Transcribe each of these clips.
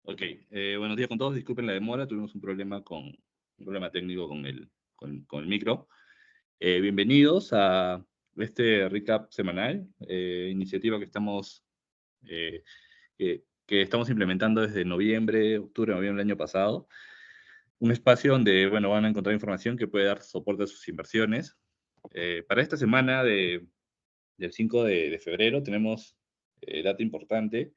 Ok, buenos días con todos. Disculpen la demora, tuvimos un problema técnico con el micro. Bienvenidos a este recap semanal, iniciativa eh, que estamos implementando desde octubre, noviembre del año pasado. Un espacio donde, bueno, van a encontrar información que puede dar soporte a sus inversiones. Para esta semana del 5 de febrero tenemos data importante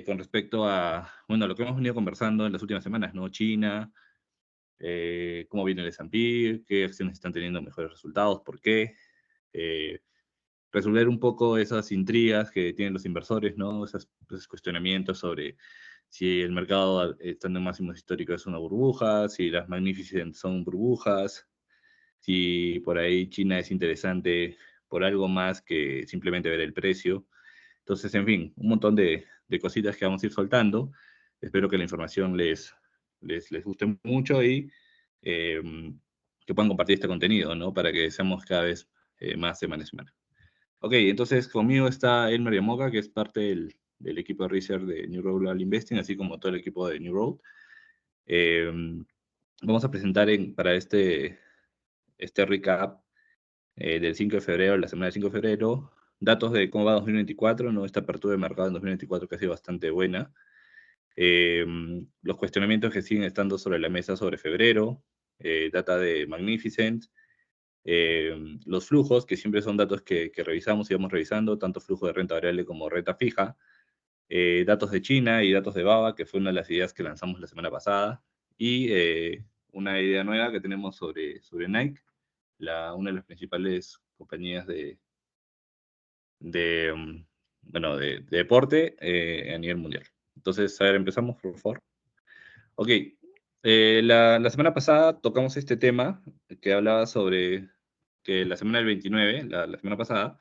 con respecto a, bueno, lo que hemos venido conversando en las últimas semanas, ¿no? China, cómo viene el S&P, qué acciones están teniendo mejores resultados, por qué. Eh, Resolver un poco esas intrigas que tienen los inversores, ¿no? Esos cuestionamientos sobre si el mercado estando en máximos históricos es una burbuja, si las Magnificent son burbujas, si por ahí China es interesante por algo más que simplemente ver el precio. Entonces, en fin, un montón de cositas que vamos a ir soltando. Espero que la información les guste mucho y eh, que puedan compartir este contenido, ¿no? Para que seamos cada vez más semana a semana. Ok, entonces conmigo está Elmer Yamoca, que es parte del equipo de research de New Road Global Investing, así como todo el equipo de New Road. Eh, Vamos a presentar para este recap del 5 de febrero, la semana del 5 de febrero, datos de cómo va 2024, ¿no? Esta apertura de mercado en 2024 que ha sido bastante buena. Eh, los cuestionamientos que siguen estando sobre la mesa sobre febrero, data de Magnificent, los flujos, que siempre son datos que revisamos y vamos revisando, tanto flujo de renta variable como renta fija, datos de China y datos de Baba, que fue una de las ideas que lanzamos la semana pasada, y una idea nueva que tenemos sobre Nike, una de las principales compañías de, bueno, de deporte a nivel mundial. Entonces, a ver, empezamos, por favor. Ok, la semana pasada tocamos este tema que hablaba sobre que la semana del 29, la semana pasada,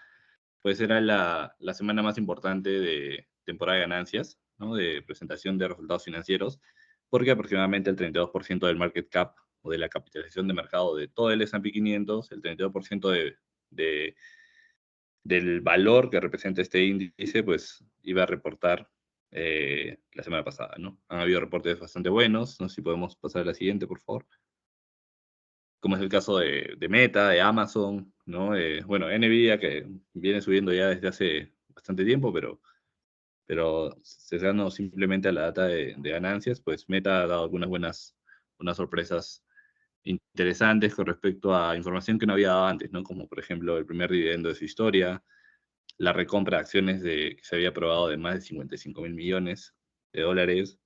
pues era la semana más importante de temporada de ganancias, ¿no? De presentación de resultados financieros, porque aproximadamente el 32% del market cap o de la capitalización de mercado de todo el S&P 500, el 32% de, del valor que representa este índice, pues iba a reportar la semana pasada, ¿no? Han habido reportes bastante buenos, no sé si podemos pasar a la siguiente, por favor. Como es el caso de Meta, de Amazon, ¿no? Bueno, Nvidia, que viene subiendo ya desde hace bastante tiempo, pero cesando simplemente a la data de ganancias, pues Meta ha dado algunas unas sorpresas interesantes con respecto a información que no había dado antes, ¿no? Como por ejemplo el primer dividendo de su historia, la recompra de acciones que se había aprobado de más de 55.000 millones de dólares,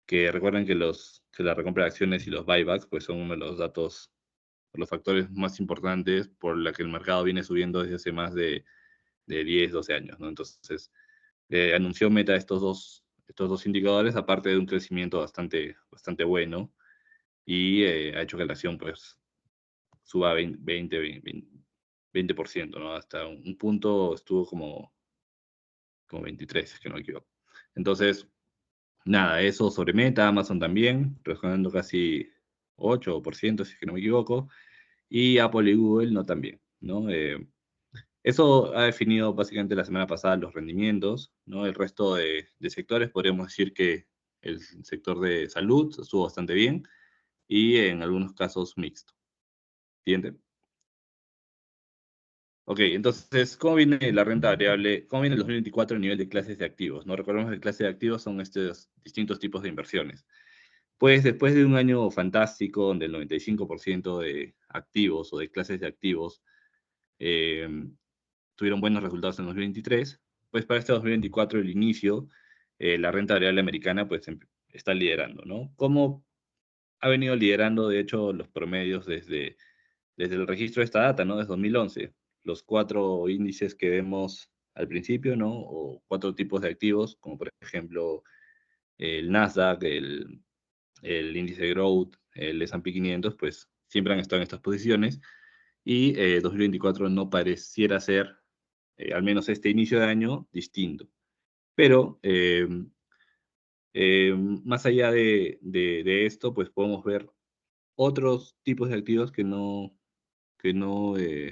que recuerden que la recompra de acciones y los buybacks pues son uno de los datos, los factores más importantes por la que el mercado viene subiendo desde hace más de 10, 12 años, ¿no? Entonces, anunció Meta estos dos indicadores, aparte de un crecimiento bastante bueno, y ha hecho que la acción pues suba 20%, ¿no? Hasta un punto estuvo como 23, si es que no me equivoco. Entonces, nada, eso sobre Meta, Amazon también, respondiendo casi 8%, si es que no me equivoco, y Apple y Google no también, ¿no? Eso ha definido básicamente la semana pasada los rendimientos, ¿no? El resto de sectores, podríamos decir que el sector de salud estuvo bastante bien y en algunos casos mixto. Siguiente. Ok, entonces, ¿cómo viene la renta variable? ¿Cómo viene el 2024 a nivel de clases de activos? ¿No? Recordemos que clases de activos son estos distintos tipos de inversiones. Pues después de un año fantástico, donde el 95% de activos o de clases de activos eh, tuvieron buenos resultados en 2023, pues para este 2024, el inicio, la renta variable americana pues está liderando, ¿no? ¿Cómo ha venido liderando, de hecho, los promedios desde el registro de esta data, ¿no? Desde 2011? Los cuatro índices que vemos al principio, ¿no? O cuatro tipos de activos, como por ejemplo el Nasdaq, el índice de Growth, el S&P 500, pues siempre han estado en estas posiciones y 2024 no pareciera ser, al menos este inicio de año, distinto. Pero más allá de esto, pues podemos ver otros tipos de activos que no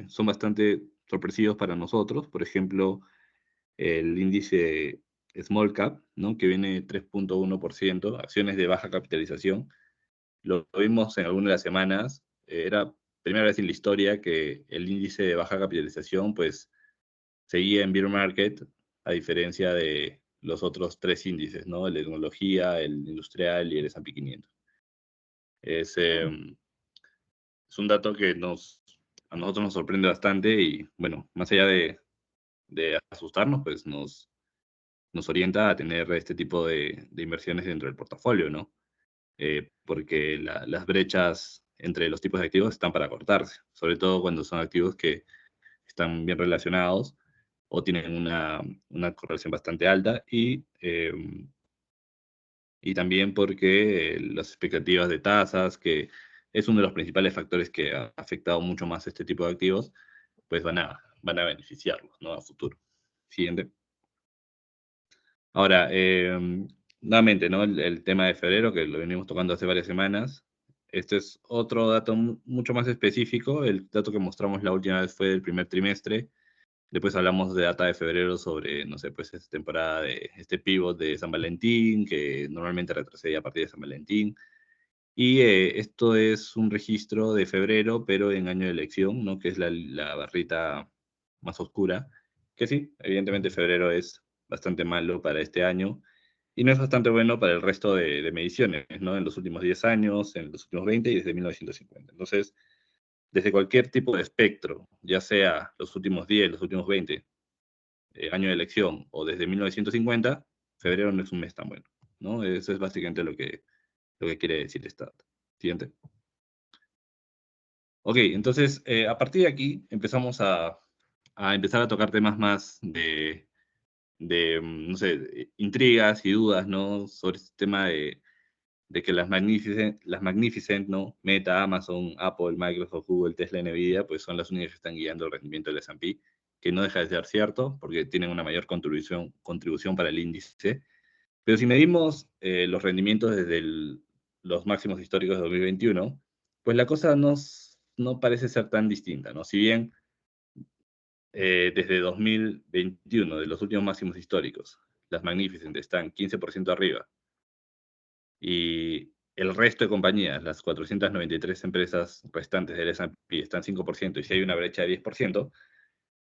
son bastante sorpresivos para nosotros. Por ejemplo, el índice small cap, ¿no? Que viene 3.1%, acciones de baja capitalización. Lo vimos en alguna de las semanas. Era primera vez en la historia que el índice de baja capitalización, pues, seguía en bear market, a diferencia de los otros tres índices, ¿no? El de tecnología, el industrial y el S&P 500. Es, es un dato que a nosotros nos sorprende bastante y, bueno, más allá de asustarnos, pues nos orienta a tener este tipo de inversiones dentro del portafolio, ¿no? Porque las brechas entre los tipos de activos están para cortarse, sobre todo cuando son activos que están bien relacionados o tienen una correlación bastante alta y también porque las expectativas de tasas, que es uno de los principales factores que ha afectado mucho más este tipo de activos, pues van a beneficiarlos, ¿no? A futuro. Siguiente. Ahora, nuevamente, ¿no? El tema de febrero, que lo venimos tocando hace varias semanas. Este es otro dato mucho más específico. El dato que mostramos la última vez fue del primer trimestre. Después hablamos de data de febrero sobre, no sé, pues esta temporada de este pivot de San Valentín, que normalmente retrocede a partir de San Valentín. Y esto es un registro de febrero, pero en año de elección, ¿no? Que es la barrita más oscura. Que sí, evidentemente febrero es bastante malo para este año y no es bastante bueno para el resto de mediciones, ¿no? En los últimos 10 años, en los últimos 20 y desde 1950. Entonces, desde cualquier tipo de espectro, ya sea los últimos 10, los últimos 20, año de elección, o desde 1950, febrero no es un mes tan bueno, ¿no? Eso es básicamente lo que quiere decir esta data. Siguiente. Ok, entonces, a partir de aquí empezamos a empezar a tocar temas más no sé, intrigas y dudas, ¿no? Sobre este tema de que las Magnificent, ¿no? Meta, Amazon, Apple, Microsoft, Google, Tesla, Nvidia, pues son las únicas que están guiando el rendimiento del S&P, que no deja de ser cierto, porque tienen una mayor contribución para el índice. Pero si medimos los rendimientos desde los máximos históricos de 2021, pues la cosa no parece ser tan distinta, ¿no? Si bien desde 2021, de los últimos máximos históricos, las Magnificent están 15% arriba y el resto de compañías, las 493 empresas restantes del S&P están 5% y si hay una brecha de 10%,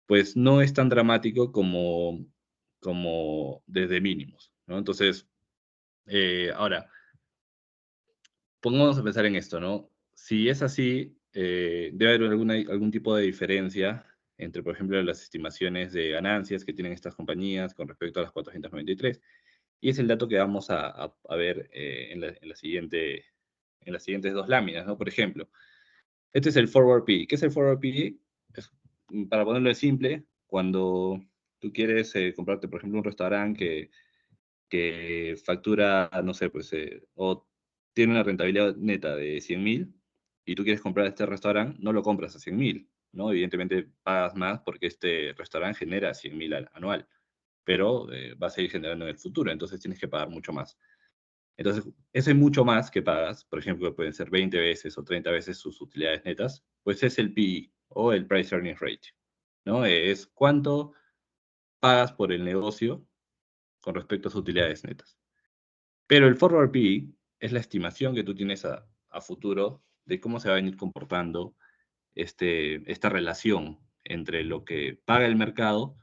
pues no es tan dramático como desde mínimos, ¿no? Entonces, ahora, pongamos a pensar en esto, ¿no? Si es así, debe haber algún tipo de diferencia entre, por ejemplo, las estimaciones de ganancias que tienen estas compañías con respecto a las 493, y es el dato que vamos a ver en las siguientes dos láminas, ¿no? Por ejemplo, este es el forward PE. ¿Qué es el forward PE? Es, para ponerlo de simple, cuando tú quieres comprarte, por ejemplo, un restaurante que factura, no sé, pues, o tiene una rentabilidad neta de 100.000 y tú quieres comprar este restaurante, no lo compras a 100.000, ¿no? Evidentemente pagas más porque este restaurante genera 100.000 anual, pero va a seguir generando en el futuro, entonces tienes que pagar mucho más. Entonces, ese mucho más que pagas, por ejemplo, que pueden ser 20 veces o 30 veces sus utilidades netas, pues es el PE o el Price Earnings Ratio, ¿no? Es cuánto pagas por el negocio con respecto a sus utilidades netas. Pero el forward PE es la estimación que tú tienes a futuro de cómo se va a venir comportando esta relación entre lo que paga el mercado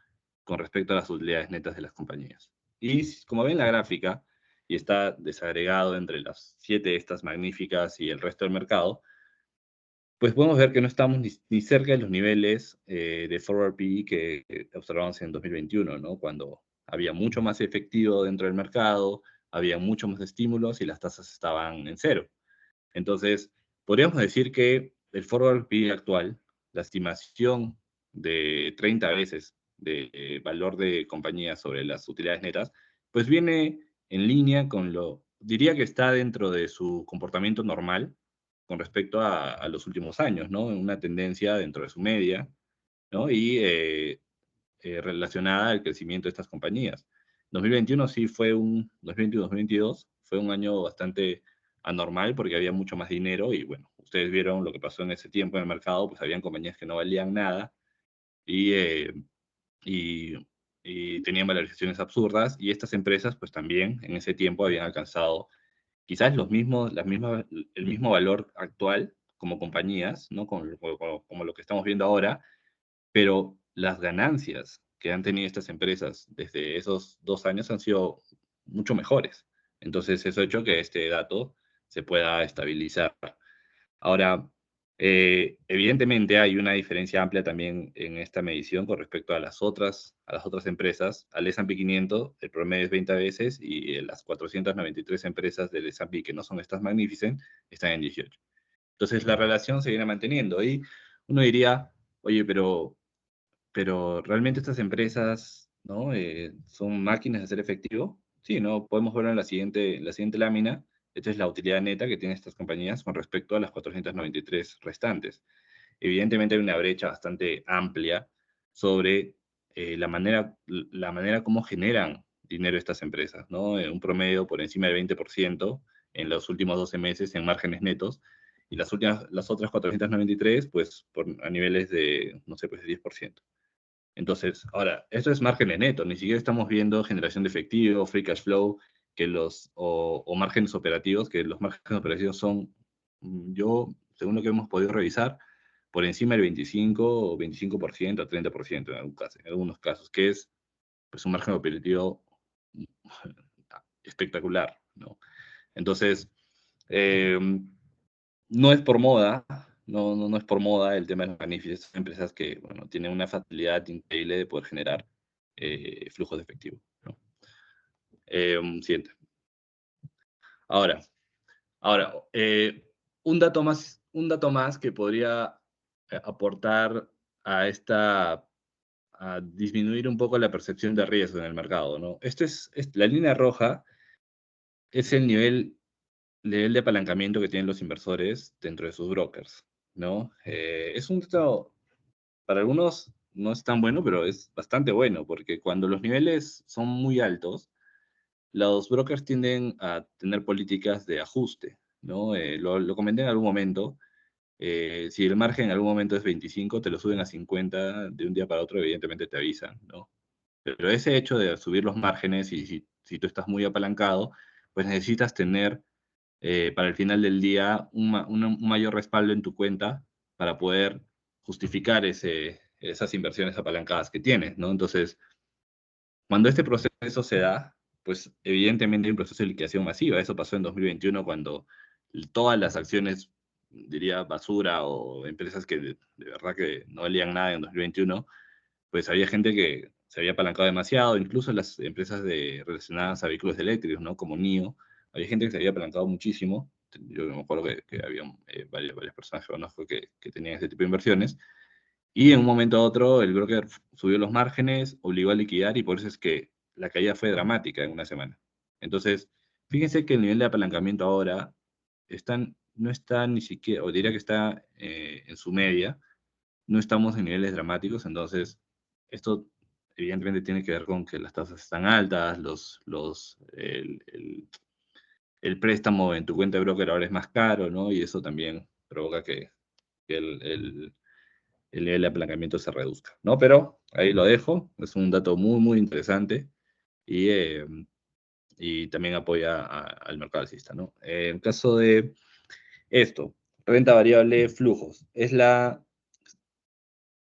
con respecto a las utilidades netas de las compañías. Y como ven la gráfica, y está desagregado entre las 7 estas magníficas y el resto del mercado, pues podemos ver que no estamos ni cerca de los niveles de forward PE que observamos en 2021, ¿no? Cuando había mucho más efectivo dentro del mercado, había mucho más estímulos y las tasas estaban en cero. Entonces, podríamos decir que el forward PE actual, la estimación de 30 veces de valor de compañía sobre las utilidades netas, pues viene en línea diría que está dentro de su comportamiento normal con respecto a los últimos años, ¿no? Una tendencia dentro de su media, ¿no? Y relacionada al crecimiento de estas compañías. 2021 sí fue 2021-2022 fue un año bastante anormal porque había mucho más dinero y bueno, ustedes vieron lo que pasó en ese tiempo en el mercado, pues habían compañías que no valían nada y, y y tenían valorizaciones absurdas, y estas empresas pues también en ese tiempo habían alcanzado quizás el mismo valor actual como compañías, ¿no? Como lo que estamos viendo ahora, pero las ganancias que han tenido estas empresas desde esos 2 años han sido mucho mejores. Entonces, eso ha hecho que este dato se pueda estabilizar. Ahora, evidentemente hay una diferencia amplia también en esta medición con respecto a las otras empresas. Al S&P 500, el promedio es 20 veces y las 493 empresas del S&P que no son estas Magnificent están en 18. Entonces, la relación se viene manteniendo y uno diría, oye, pero realmente estas empresas, ¿no? ¿Son máquinas de hacer efectivo? Sí, ¿no? Podemos verlo en la siguiente lámina. Esta es la utilidad neta que tienen estas compañías con respecto a las 493 restantes. Evidentemente hay una brecha bastante amplia sobre la manera como generan dinero estas empresas, ¿no? Un promedio por encima del 20% en los últimos 12 meses en márgenes netos, y las otras 493, pues a niveles de, no sé, pues de 10%. Entonces, ahora, esto es márgenes netos, ni siquiera estamos viendo generación de efectivo, free cash flow, o márgenes operativos, que los márgenes operativos son, yo, según lo que hemos podido revisar, por encima del 25 o 25% o 30% en algunos casos, que es pues, un margen operativo espectacular, ¿no? Entonces, eh, no es por moda, no es por moda el tema de los beneficios. Son empresas que, bueno, tienen una facilidad increíble de poder generar flujos de efectivo, ¿no? Siguiente. Ahora, ahora un dato más que podría aportar a disminuir un poco la percepción de riesgo en el mercado, ¿no? La línea roja es el nivel de apalancamiento que tienen los inversores dentro de sus brokers, ¿no? Es un dato, para algunos no es tan bueno, pero es bastante bueno, porque cuando los niveles son muy altos, los brokers tienden a tener políticas de ajuste, ¿no? Lo comenté en algún momento. Si el margen en algún momento es 25, te lo suben a 50 de un día para otro, evidentemente te avisan, ¿no? Pero ese hecho de subir los márgenes, y si tú estás muy apalancado, pues necesitas tener para el final del día un mayor respaldo en tu cuenta para poder justificar esas inversiones apalancadas que tienes, ¿no? Entonces, cuando este proceso se da, pues evidentemente hay un proceso de liquidación masiva. Eso pasó en 2021 cuando todas las acciones, diría basura, o empresas que de verdad que no valían nada en 2021, pues había gente que se había apalancado demasiado, incluso las empresas relacionadas a vehículos eléctricos, ¿no? Como NIO, había gente que se había apalancado muchísimo. Yo me acuerdo que había varias personas que conozco que tenían ese tipo de inversiones, y en un momento a otro el broker subió los márgenes, obligó a liquidar, y por eso es que la caída fue dramática en una semana. Entonces, fíjense que el nivel de apalancamiento ahora no está ni siquiera, o diría que está en su media. No estamos en niveles dramáticos. Entonces esto evidentemente tiene que ver con que las tasas están altas, el préstamo en tu cuenta de broker ahora es más caro, ¿no? Y eso también provoca que el nivel de apalancamiento se reduzca, ¿no? Pero ahí lo dejo, es un dato muy, muy interesante, y, eh, y también apoya al mercado alcista, ¿no? En el caso de esto, renta variable, flujos, eh,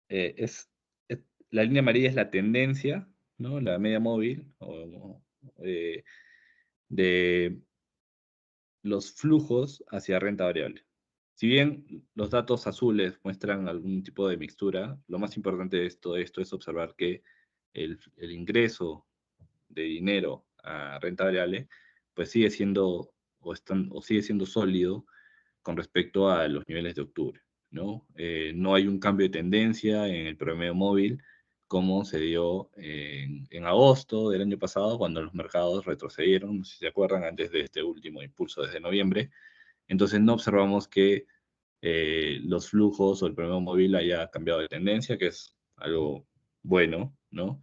es, es- la línea amarilla es la tendencia, ¿no? La media móvil eh, de los flujos hacia renta variable. Si bien los datos azules muestran algún tipo de mixtura, lo más importante de esto es observar que el ingreso de dinero a renta variable pues sigue siendo o sigue siendo sólido con respecto a los niveles de octubre, ¿no? No hay un cambio de tendencia en el promedio móvil como se dio en agosto del año pasado, cuando los mercados retrocedieron, no sé si se acuerdan, antes de este último impulso desde noviembre. Entonces no observamos que los flujos o el promedio móvil haya cambiado de tendencia, que es algo bueno, ¿no?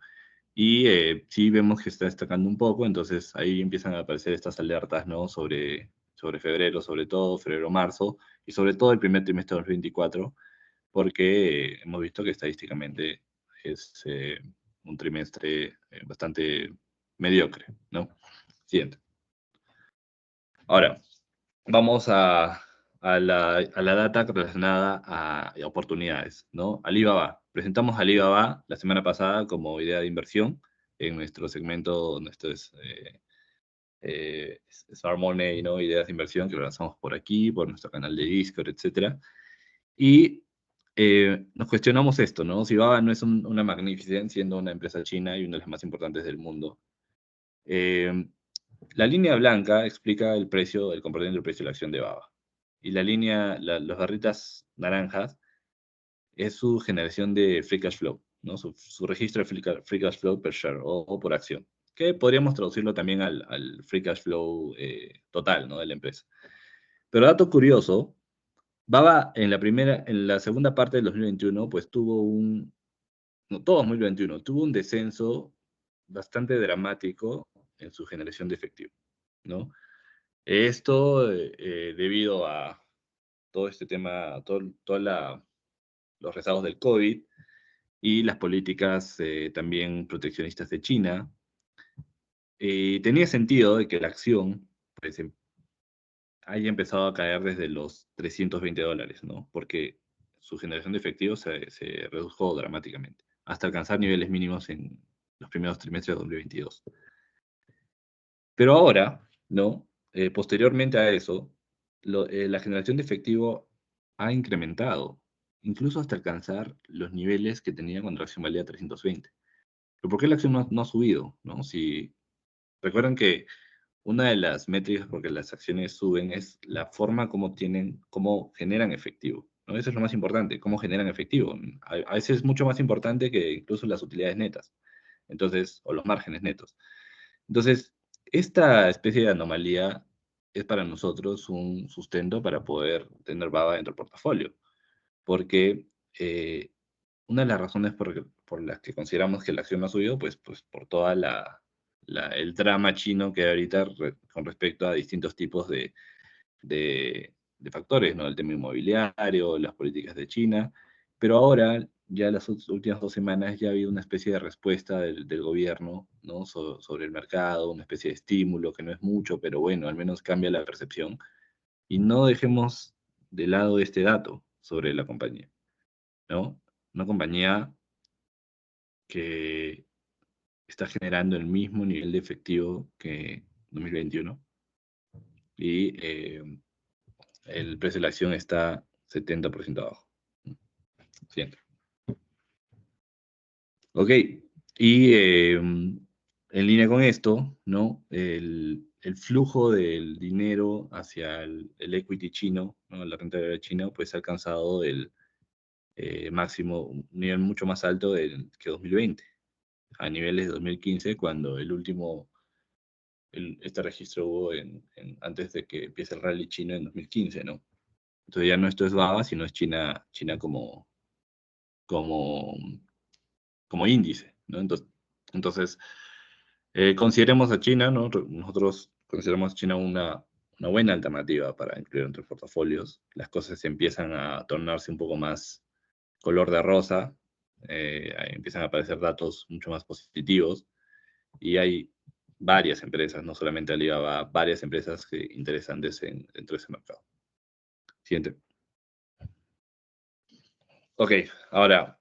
Y sí vemos que está destacando un poco. Entonces ahí empiezan a aparecer estas alertas, ¿no? Sobre febrero, sobre todo, febrero-marzo, y sobre todo el primer trimestre de 2024, porque hemos visto que estadísticamente es, un trimestre bastante mediocre, ¿no? Siguiente. Ahora, vamos a la data relacionada a oportunidades, ¿no? Alibaba. Presentamos Alibaba la semana pasada como idea de inversión en nuestro segmento, nuestro Smart Money, ¿no? Ideas de inversión que lo lanzamos por aquí, por nuestro canal de Discord, etcétera. Y nos cuestionamos esto, ¿no? Si Alibaba no es una Magnificent, siendo una empresa china y una de las más importantes del mundo. La línea blanca explica el precio, el comportamiento del precio de la acción de Baba. Y la línea, las barritas naranjas, es su generación de free cash flow, ¿no? Su registro de free cash flow per share o por acción. Que podríamos traducirlo también al free cash flow total, ¿no? De la empresa. Pero dato curioso, Baba en la segunda parte del 2021, pues tuvo no todo 2021, tuvo un descenso bastante dramático en su generación de efectivo, ¿no? Esto debido a todo este tema, todos los rezagos del COVID y las políticas también proteccionistas de China. Tenía sentido de que la acción pues, haya empezado a caer desde los $320, ¿no? Porque su generación de efectivo se redujo dramáticamente, hasta alcanzar niveles mínimos en los primeros trimestres de 2022. Pero ahora, ¿no? Posteriormente a eso, la generación de efectivo ha incrementado, incluso hasta alcanzar los niveles que tenía cuando la acción valía 320. ¿Pero por qué la acción no ha subido? ¿No? Si recuerdan que una de las métricas por que las acciones suben es la forma cómo generan efectivo, ¿no? Eso es lo más importante, cómo generan efectivo. A veces es mucho más importante que incluso las utilidades netas, entonces, o los márgenes netos. Entonces, esta especie de anomalía es para nosotros un sustento para poder tener Baba dentro del portafolio, porque una de las razones por las que consideramos que la acción no ha subido, pues por toda el drama chino que hay ahorita con respecto a distintos tipos de factores, ¿no? El tema inmobiliario, las políticas de China, pero ahora, ya las últimas 2 semanas, ya ha habido una especie de respuesta del gobierno, ¿no? Sobre el mercado, una especie de estímulo, que no es mucho, pero bueno, al menos cambia la percepción. Y no dejemos de lado este dato sobre la compañía, ¿no? Una compañía que está generando el mismo nivel de efectivo que 2021 y el precio de la acción está 70% abajo. Siguiente. Ok, y en línea con esto, ¿no? El flujo del dinero hacia el equity chino, ¿no? La renta variable china, pues ha alcanzado el máximo, un nivel mucho más alto que 2020, a niveles de 2015, cuando este registro hubo antes de que empiece el rally chino en 2015, ¿no? Entonces ya no esto es Baba, sino es China como, como índice, ¿no? Entonces consideremos a China, ¿no? Nosotros consideramos a China una buena alternativa para incluir entre portafolios. Las cosas empiezan a tornarse un poco más color de rosa, empiezan a aparecer datos mucho más positivos y hay varias empresas, no solamente Alibaba, varias empresas interesantes dentro de ese mercado. Siguiente. Ok, ahora,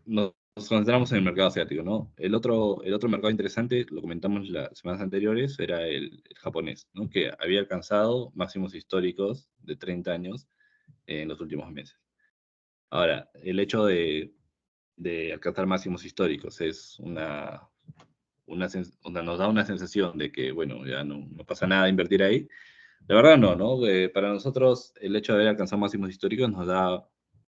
nos concentramos en el mercado asiático, ¿no? El otro mercado interesante, lo comentamos las semanas anteriores, era el japonés, ¿no? Que había alcanzado máximos históricos de 30 años en los últimos meses. Ahora, el hecho de alcanzar máximos históricos es nos da una sensación de que, bueno, ya no pasa nada invertir ahí. La verdad ¿no? Para nosotros el hecho de haber alcanzado máximos históricos nos da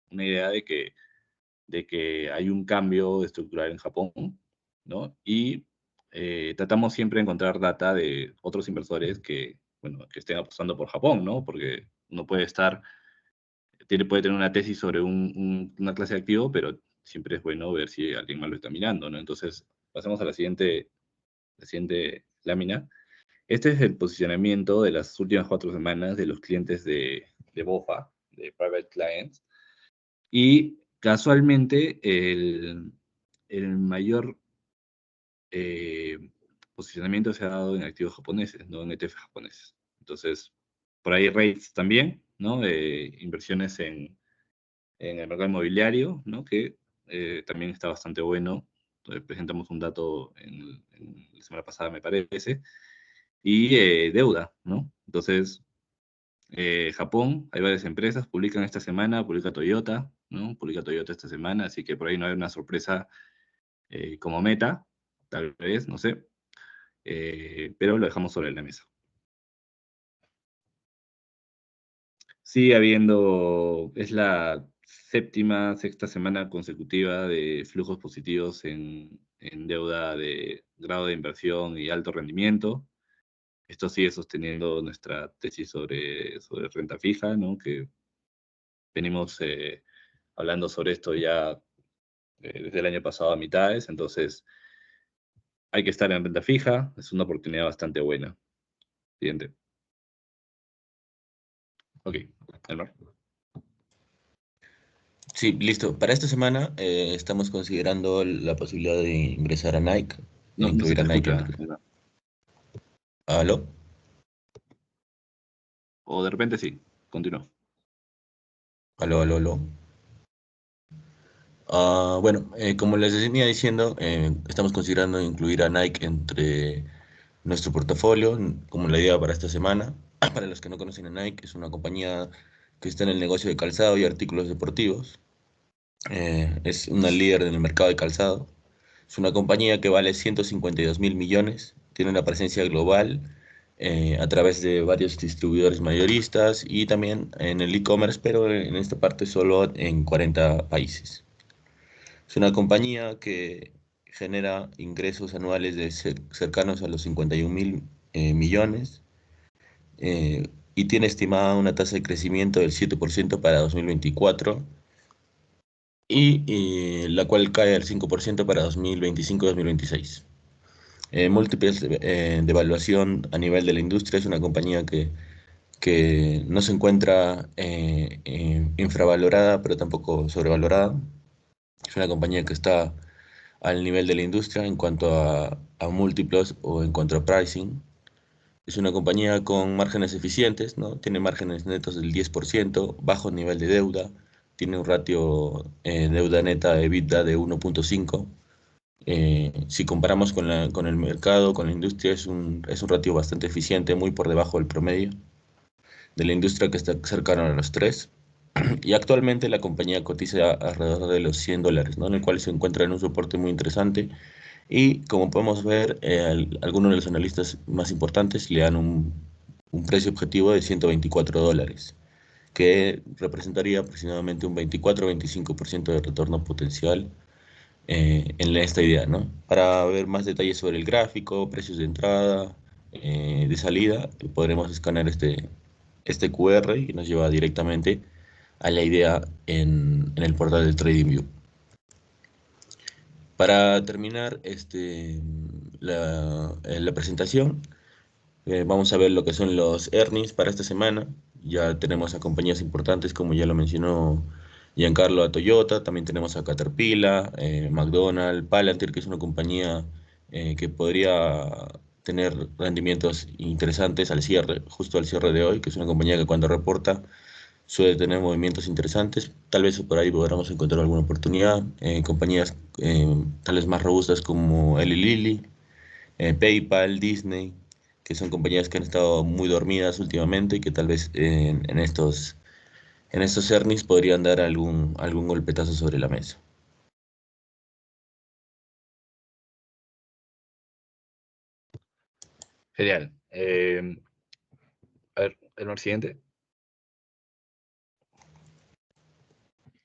una idea de que hay un cambio estructural en Japón, ¿no? Y tratamos siempre de encontrar data de otros inversores bueno, que estén apostando por Japón, ¿no? Porque uno puede tener una tesis sobre una clase de activo, pero siempre es bueno ver si alguien más lo está mirando, ¿no? Entonces, pasemos a la siguiente lámina. Este es el posicionamiento de las últimas 4 semanas de los clientes de BOFA, de Private Clients, y casualmente el mayor posicionamiento se ha dado en activos japoneses, no en ETF japoneses. Entonces, por ahí rates también, ¿no? Inversiones en el mercado inmobiliario, ¿no? Que también está bastante bueno. Presentamos un dato en la semana pasada, me parece. Y deuda, ¿no? Entonces, Japón, hay varias empresas, publican esta semana, publica Toyota, ¿no? Publica Toyota esta semana, así que por ahí no hay una sorpresa como meta, tal vez, no sé, pero lo dejamos sobre la mesa. Sigue habiendo, es la séptima, sexta semana consecutiva de flujos positivos en deuda de grado de inversión y alto rendimiento. Esto sigue sosteniendo nuestra tesis sobre renta fija, ¿no? Que venimos hablando sobre esto ya desde el año pasado a mitades, entonces hay que estar en renta fija, es una oportunidad bastante buena. Siguiente. Ok, Elmar. Sí, listo. Para esta semana estamos considerando la posibilidad de ingresar a Nike, de No, no se incluir te a Nike escucha, entre... Elmar. ¿Aló? O de repente sí, continúa. ¿Aló, aló, aló? Bueno, como les venía diciendo, estamos considerando incluir a Nike entre nuestro portafolio, como la idea para esta semana. Para los que no conocen a Nike, es una compañía que está en el negocio de calzado y artículos deportivos. Es una líder en el mercado de calzado. Es una compañía que vale 152 mil millones, tiene una presencia global a través de varios distribuidores mayoristas y también en el e-commerce, pero en esta parte solo en 40 países. Es una compañía que genera ingresos anuales de cercanos a los 51 mil millones y tiene estimada una tasa de crecimiento del 7% para 2024 la cual cae al 5% para 2025-2026. Múltiples de evaluación a nivel de la industria, es una compañía que no se encuentra infravalorada, pero tampoco sobrevalorada. Es una compañía que está al nivel de la industria en cuanto a múltiplos o en cuanto a pricing. Es una compañía con márgenes eficientes, ¿no? Tiene márgenes netos del 10%, bajo nivel de deuda, tiene un ratio deuda neta EBITDA de 1.5. Si comparamos con el mercado, con la industria, es un ratio bastante eficiente, muy por debajo del promedio de la industria que está cercano a los 3. Y actualmente la compañía cotiza alrededor de los $100, ¿no? En el cual se encuentra en un soporte muy interesante. Y como podemos ver, algunos de los analistas más importantes le dan un precio objetivo de $124, que representaría aproximadamente un 24-25% de retorno potencial en esta idea, ¿no? Para ver más detalles sobre el gráfico, precios de entrada, de salida, podremos escanear este QR y nos lleva directamente a la idea en el portal del TradingView. Para terminar la presentación, vamos a ver lo que son los earnings para esta semana. Ya tenemos a compañías importantes, como ya lo mencionó Giancarlo, a Toyota, también tenemos a Caterpillar, McDonald's, Palantir, que es una compañía que podría tener rendimientos interesantes al cierre, justo al cierre de hoy, que es una compañía que cuando reporta suele tener movimientos interesantes. Tal vez por ahí podamos encontrar alguna oportunidad. Compañías tal vez más robustas como Eli Lilly, PayPal, Disney, que son compañías que han estado muy dormidas últimamente y que tal vez en estos earnings podrían dar algún golpetazo sobre la mesa. Genial. A ver, el siguiente.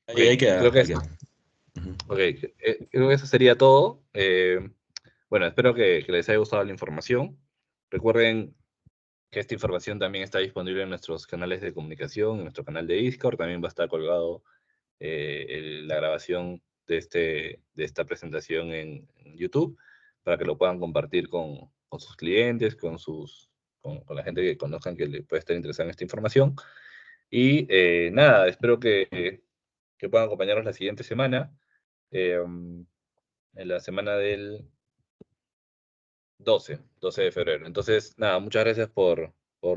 Ok, Ahí queda, creo que ahí es, queda. Ujú. ok, creo que eso sería todo. Bueno, espero que les haya gustado la información. Recuerden que esta información también está disponible en nuestros canales de comunicación, en nuestro canal de Discord. También va a estar colgado la grabación de esta presentación en YouTube para que lo puedan compartir con sus clientes, con la gente que conozcan que le puede estar interesada en esta información. Y nada, espero que puedan acompañarnos la siguiente semana. Eh, en la semana del 12 de febrero. Entonces, nada, muchas gracias por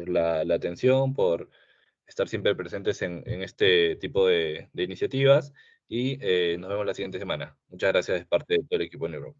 la atención, por estar siempre presentes en este tipo de iniciativas y nos vemos la siguiente semana. Muchas gracias de parte de todo el equipo de Neuro.